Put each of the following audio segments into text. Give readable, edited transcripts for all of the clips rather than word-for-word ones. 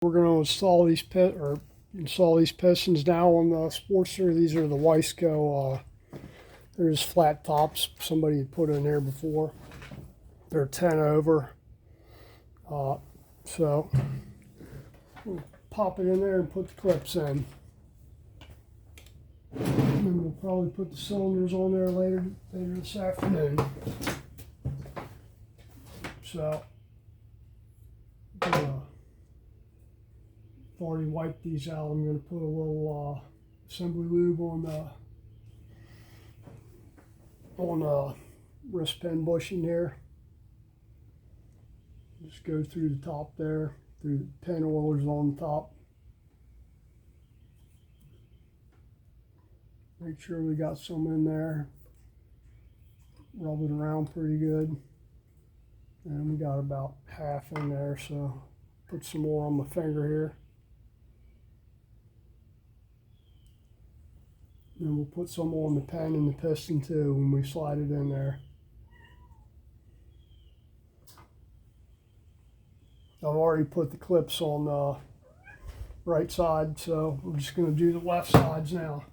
We're going to install these pistons now on the Sportster. These are the Wiseco. There's flat tops somebody had put in there before. They're 10 over. So we'll pop it in there and put the clips in. And then we'll probably put the cylinders on there later this afternoon. So I've already wiped these out. I'm going to put a little assembly lube on the wrist pin bushing here. Just go through the top there, through the pin oilers on the top. Make sure we got some in there. Rub it around pretty good. And we got about half in there, so put some more on my finger here. And we'll put some on the pen and the piston too when we slide it in there. I've already put the clips on the right side, so we're just going to do the left sides now.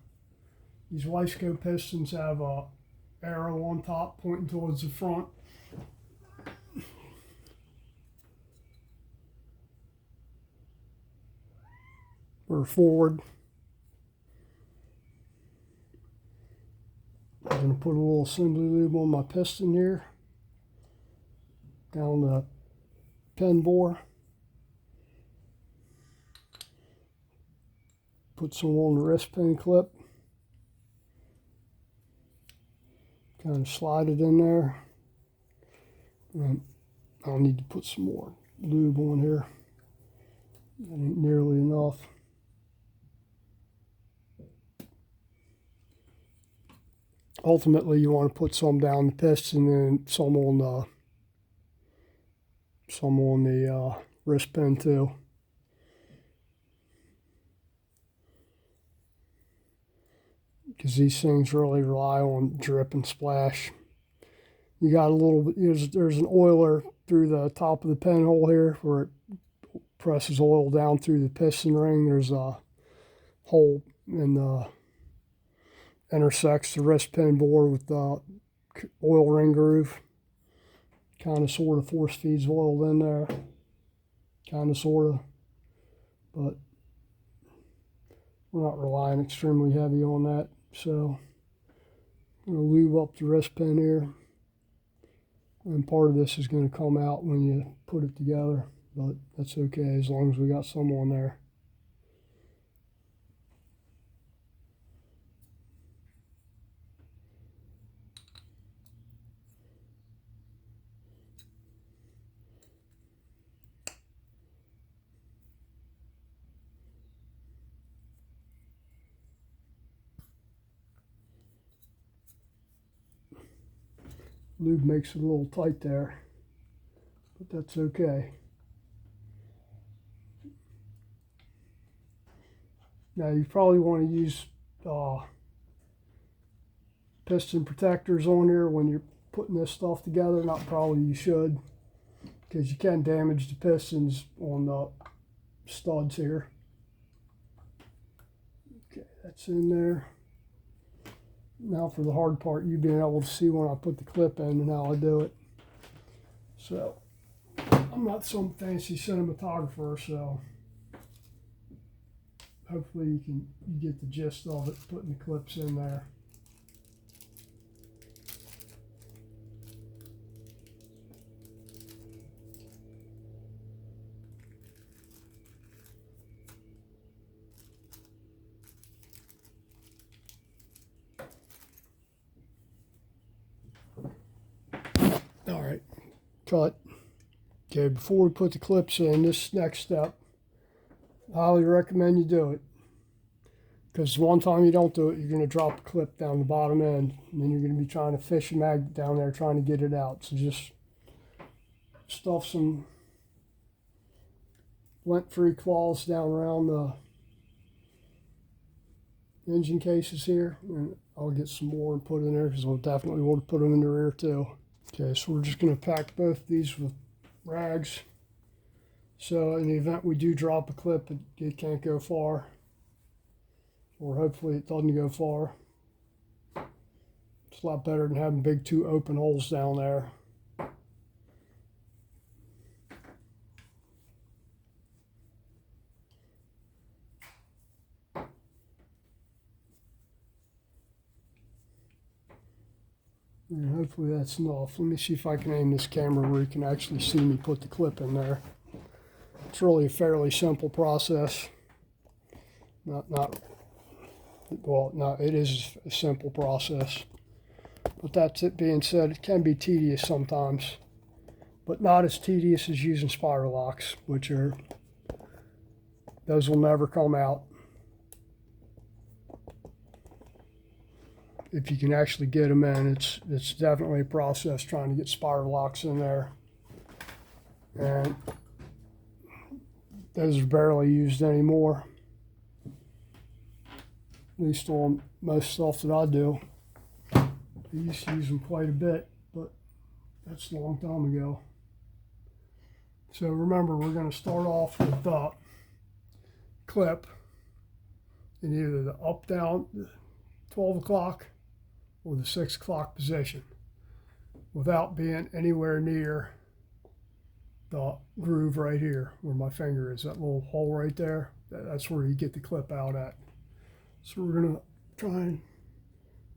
These Wiseco pistons have a arrow on top pointing towards the front. Or forward. I'm going to put a little assembly lube on my piston here, down the pin bore. Put some on the wrist pin clip. Kind of slide it in there. And I'll need to put some more lube on here. That ain't nearly enough. Ultimately, you want to put some down the piston and some on the wrist pin too. Because these things really rely on drip and splash. You got a little bit. There's an oiler through the top of the pinhole here where it presses oil down through the piston ring. There's a hole in the intersects the wrist pin bore with the oil ring groove. Kind of sort of force feeds oil in there. Kind of sort of. But we're not relying extremely heavy on that. So I'm going to lube up the wrist pin here. And part of this is going to come out when you put it together. But that's okay as long as we got some on there. Lube makes it a little tight there, but that's okay. Now you probably want to use piston protectors on here when you're putting this stuff together. Not probably, you should, because you can damage the pistons on the studs here. Okay, that's in there. Now for the hard part, you being able to see when I put the clip in and how I do it. So, I'm not some fancy cinematographer, so hopefully you get the gist of it, putting the clips in there. All right, cut. Okay, before we put the clips in, this next step, I highly recommend you do it. Because one time you don't do it, you're going to drop a clip down the bottom end, and then you're going to be trying to fish a magnet down there trying to get it out. So just stuff some lint-free claws down around the engine cases here, and I'll get some more and put in there because I'll definitely want to put them in the rear too. Okay, so we're just going to pack both these with rags. So in the event we do drop a clip, it can't go far, or hopefully it doesn't go far. It's a lot better than having big 2 open holes down there. And hopefully that's enough. Let me see if I can aim this camera where you can actually see me put the clip in there. It's really a fairly simple process. No, it is a simple process. But that's it being said, it can be tedious sometimes, but not as tedious as using spiral locks, those will never come out. If you can actually get them in, it's definitely a process trying to get spiral locks in there. And those are barely used anymore, at least on most stuff that I do. I used to use them quite a bit, but that's a long time ago. So remember, we're going to start off with the clip in either the up, down, 12 o'clock or the 6 o'clock position without being anywhere near the groove right here where my finger is, that little hole right there. That's where you get the clip out at. So we're going to try and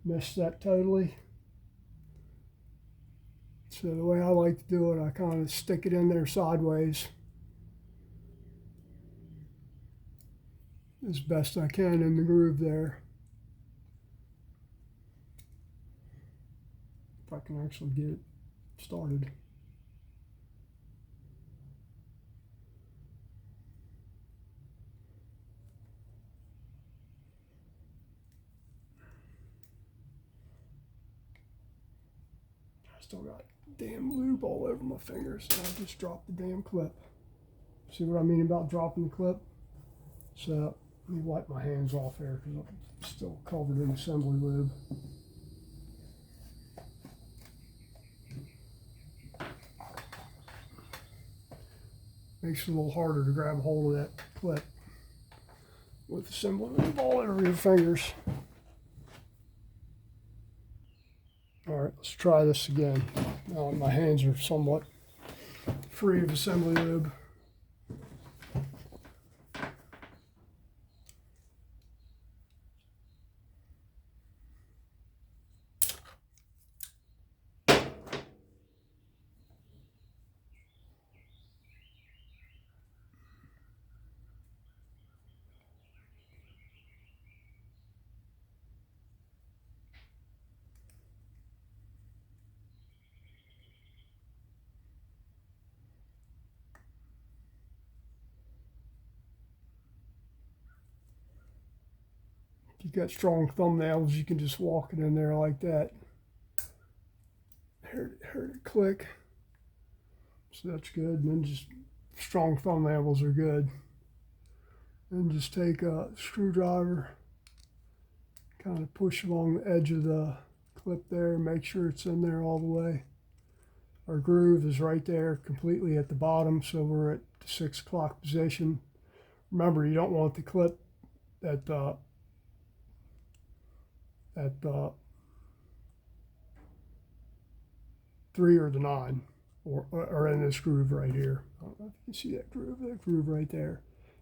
miss that totally. So the way I like to do it, I kind of stick it in there sideways as best I can in the groove there. If I can actually get it started. I still got damn lube all over my fingers, and I just dropped the damn clip. See what I mean about dropping the clip? So let me wipe my hands off here because I'm still covered in assembly lube. Makes it a little harder to grab a hold of that clip with assembly lube all over your fingers. All right, let's try this again. Now my hands are somewhat free of assembly lube. If you've got strong thumbnails, you can just walk it in there like that. Heard it click. So that's good. And then just strong thumbnails are good. And just take a screwdriver, kind of push along the edge of the clip there, make sure it's in there all the way. Our groove is right there, completely at the bottom, so we're at the 6 o'clock position. Remember, you don't want the clip at the 3 or the 9, or in this groove right here. I don't know if you can see that groove right there.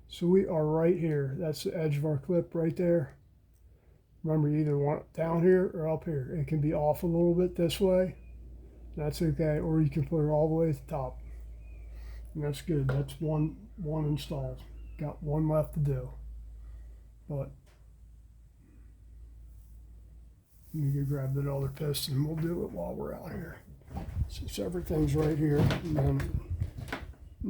So we are right here. That's the edge of our clip right there. Remember, you either want it down here or up here. It can be off a little bit this way. That's okay, or you can put it all the way at the top. And that's good. That's one installed. Got one left to do. But let me go grab that other piston. We'll do it while we're out here. Since everything's right here, and then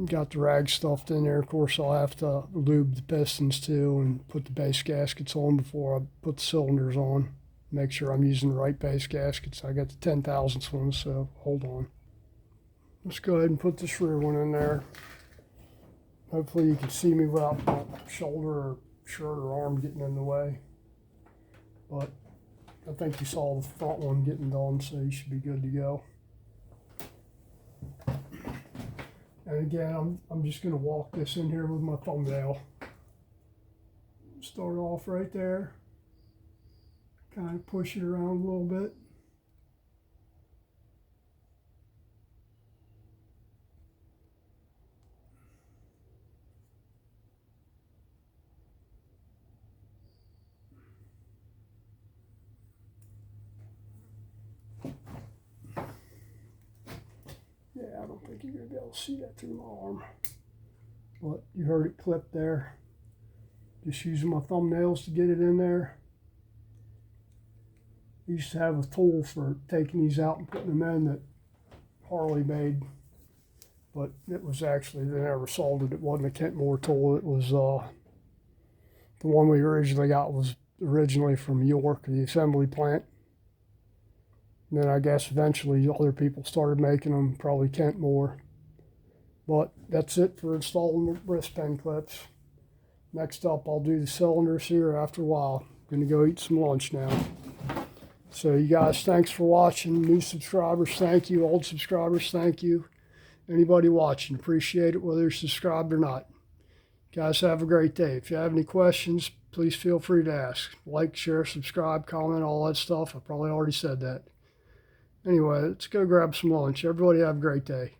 got the rag stuffed in there. Of course, I'll have to lube the pistons too and put the base gaskets on before I put the cylinders on. Make sure I'm using the right base gaskets. I got the 10,000th ones, so hold on. Let's go ahead and put this rear one in there. Hopefully you can see me without my shoulder or shirt or arm getting in the way. But I think you saw the front one getting done, so you should be good to go. And again, I'm just going to walk this in here with my thumbnail. Start off right there. Kind of push it around a little bit. Yeah, I don't think you're going to be able to see that through my arm. But you heard it clip there. Just using my thumbnails to get it in there. I used to have a tool for taking these out and putting them in that Harley made. But it was actually, they never sold it. It wasn't a Kentmore tool. It was the one we originally got was originally from York, the assembly plant. And then I guess eventually other people started making them, probably Kentmore. But that's it for installing the wrist pin clips. Next up, I'll do the cylinders here after a while. I'm going to go eat some lunch now. So you guys, thanks for watching. New subscribers, thank you. Old subscribers, thank you. Anybody watching, appreciate it, whether you're subscribed or not. Guys, have a great day. If you have any questions, please feel free to ask. Like, share, subscribe, comment, all that stuff. I probably already said that. Anyway, let's go grab some lunch. Everybody have a great day.